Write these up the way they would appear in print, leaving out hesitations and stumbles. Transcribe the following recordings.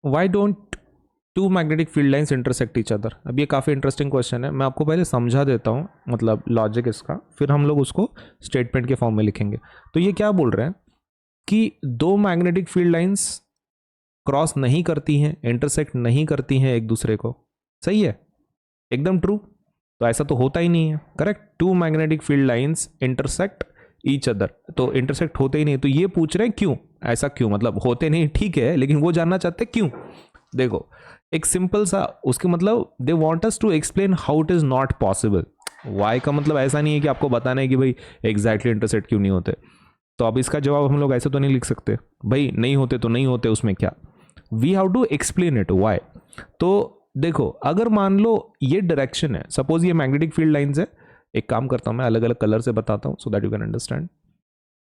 Why don't two magnetic field lines intersect each other? अब ये काफ़ी इंटरेस्टिंग क्वेश्चन है, मैं आपको पहले समझा देता हूँ मतलब लॉजिक इसका, फिर हम लोग उसको स्टेटमेंट के फॉर्म में लिखेंगे। तो ये क्या बोल रहे हैं कि दो मैग्नेटिक फील्ड लाइंस क्रॉस नहीं करती हैं, इंटरसेक्ट नहीं करती हैं एक दूसरे को। सही है, एकदम ट्रू। तो ऐसा तो होता ही नहीं है, correct. Two magnetic field lines intersect each other, तो इंटरसेक्ट होते ही नहीं। तो ये पूछ रहे हैं क्यों, ऐसा क्यों, मतलब होते नहीं ठीक है, लेकिन वो जानना चाहते हैं क्यों। देखो एक सिंपल सा उसके मतलब they want us to explain how it is not possible. Why का मतलब ऐसा नहीं है कि आपको बताना है कि भाई एग्जैक्टली इंटरसेक्ट क्यों नहीं होते। तो अब इसका जवाब हम लोग ऐसे तो नहीं लिख सकते, भाई नहीं होते तो नहीं होते, उसमें क्या, we have to explain it why. तो देखो अगर मान लो ये डायरेक्शन है, सपोज ये मैग्नेटिक फील्ड लाइंस है, एक काम करता हूं मैं अलग अलग कलर से बताता हूं so that you can understand.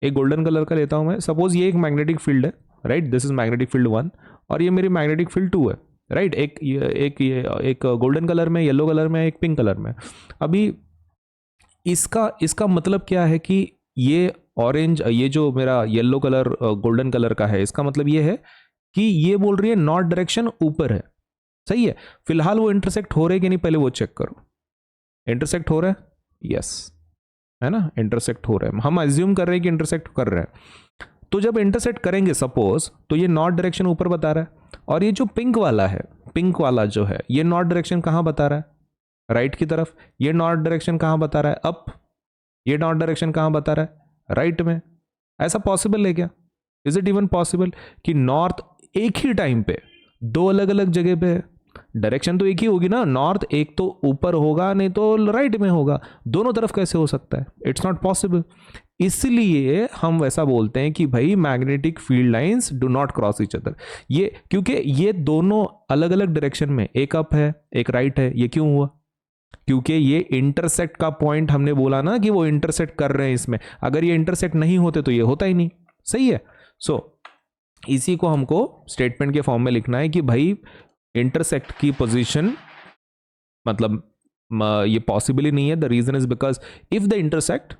एक गोल्डन कलर का लेता हूं मैं, सपोज ये एक मैग्नेटिक फील्ड है, right, this is magnetic field 1 और ये मेरी मैग्नेटिक फील्ड 2 है, राइट। एक गोल्डन कलर में, येलो कलर में, एक पिंक कलर में। अभी इसका इसका मतलब क्या है कि ये ऑरेंज, ये जो मेरा येलो कलर गोल्डन कलर का है, इसका मतलब ये है कि ये बोल रही है नॉर्थ डायरेक्शन ऊपर है। सही है, फिलहाल वो इंटरसेक्ट हो रहे कि नहीं पहले वो चेक करो। इंटरसेक्ट हो रहा है, यस, है ना, इंटरसेक्ट हो रहा है, हम अज्यूम कर रहे हैं कि इंटरसेक्ट कर रहे हैं। तो जब इंटरसेक्ट करेंगे सपोज, तो ये नॉर्थ डायरेक्शन ऊपर बता रहा है, और ये जो पिंक वाला है, पिंक वाला जो है, ये नॉर्थ डायरेक्शन कहां बता रहा है, राइट की तरफ। ये नॉर्थ डायरेक्शन कहां बता रहा है, अप। ये नॉर्थ डायरेक्शन कहां बता रहा है, राइट में। ऐसा पॉसिबल है क्या, इज इट इवन पॉसिबल कि नॉर्थ एक ही टाइम पे दो अलग अलग जगह पे है? डायरेक्शन तो एक ही होगी ना, नॉर्थ एक तो ऊपर होगा नहीं तो राइट में होगा, दोनों तरफ कैसे हो सकता है, इट्स नॉट पॉसिबल। इसलिए हम वैसा बोलते हैं कि भाई magnetic field lines do not cross each other. ये क्योंकि ये दोनों अलग अलग डायरेक्शन में, एक अप है एक राइट है। ये क्यों हुआ, क्योंकि ये इंटरसेक्ट का पॉइंट हमने बोला ना कि वो इंटरसेक्ट कर रहे हैं इसमें, अगर ये इंटरसेक्ट नहीं होते तो ये होता ही नहीं। सही है, सो इसी को हमको स्टेटमेंट के फॉर्म में लिखना है कि भाई इंटरसेक्ट की पोजीशन मतलब ये पॉसिबल ही नहीं है। The reason is because if the intersect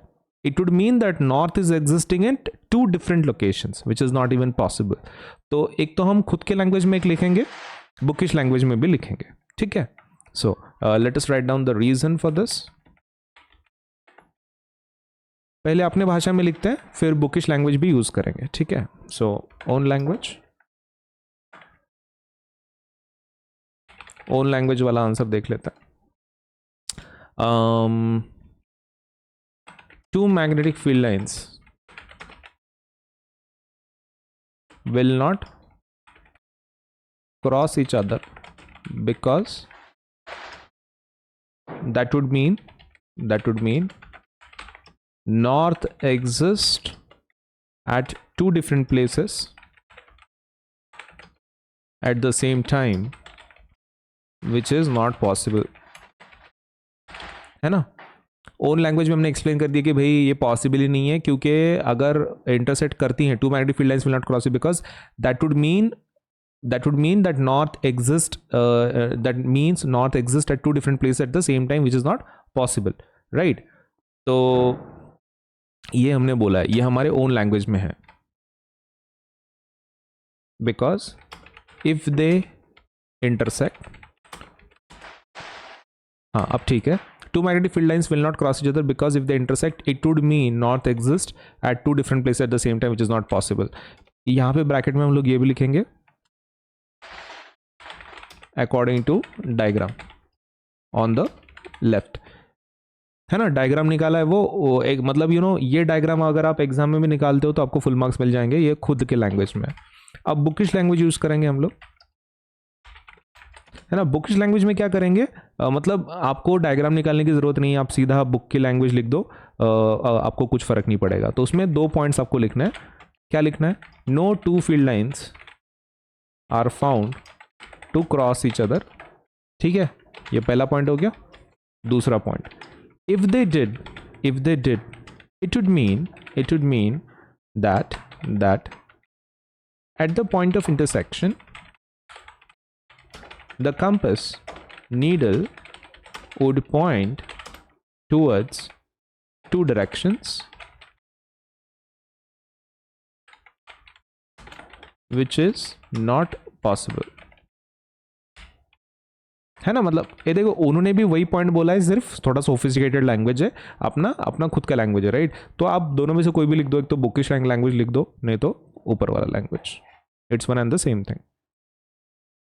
it would mean that north is existing at two different locations which is not even possible। तो एक तो हम खुद के लैंग्वेज में एक लिखेंगे, बुकिश लैंग्वेज में भी लिखेंगे, ठीक है। So let us write down the reason for this. पहले अपने भाषा में लिखते हैं, फिर बुकिश लैंग्वेज भी यूज करेंगे, ठीक है। सो ओन लैंग्वेज, ओन लैंग्वेज वाला आंसर देख लेते हैं। Two magnetic field lines will not cross each other because that would mean north exists at two different places at the same time which is not possible, है ना। Own language में हमने explain कर दिया कि भाई ये पॉसिबल ही नहीं है, क्योंकि अगर इंटरसेक्ट करती हैं two magnetic field lines will not cross because that would mean that north exist that means north exist at two different places at the same time which is not possible, right। तो ये हमने बोला है, ये हमारे own language में है, because if they intersect, हाँ अब ठीक है, two magnetic field lines will not cross each other because if they intersect it would mean north exists at two different places at the same time which is not possible। यहां पे bracket में हम लोग ये भी लिखेंगे according to diagram on the left, है ना। डायग्राम निकाला है वो एक मतलब ये डायग्राम अगर आप एग्जाम में भी निकालते हो तो आपको फुल मार्क्स मिल जाएंगे, ये खुद के लैंग्वेज में। अब बुकिश लैंग्वेज यूज करेंगे हम लोग, है ना। बुकिश लैंग्वेज में क्या करेंगे, मतलब आपको डायग्राम निकालने की जरूरत नहीं है, आप सीधा बुक की लैंग्वेज लिख दो, आपको कुछ फर्क नहीं पड़ेगा। तो उसमें दो पॉइंट्स आपको लिखना है, क्या लिखना है, no two field lines are found to cross each other, ठीक है, ये पहला पॉइंट हो गया। दूसरा point, if they did it would mean that at the point of intersection the compass needle would point towards two directions which is not possible। है ना, मतलब ये देखो उन्होंने भी वही पॉइंट बोला है, सिर्फ थोड़ा सोफिस्टिकेटेड लैंग्वेज है, अपना अपना खुद का लैंग्वेज है, राइट। तो आप दोनों में से कोई भी लिख दो, एक तो बुकिश लैंग्वेज लिख दो, नहीं तो ऊपर वाला language, it's one and the same thing.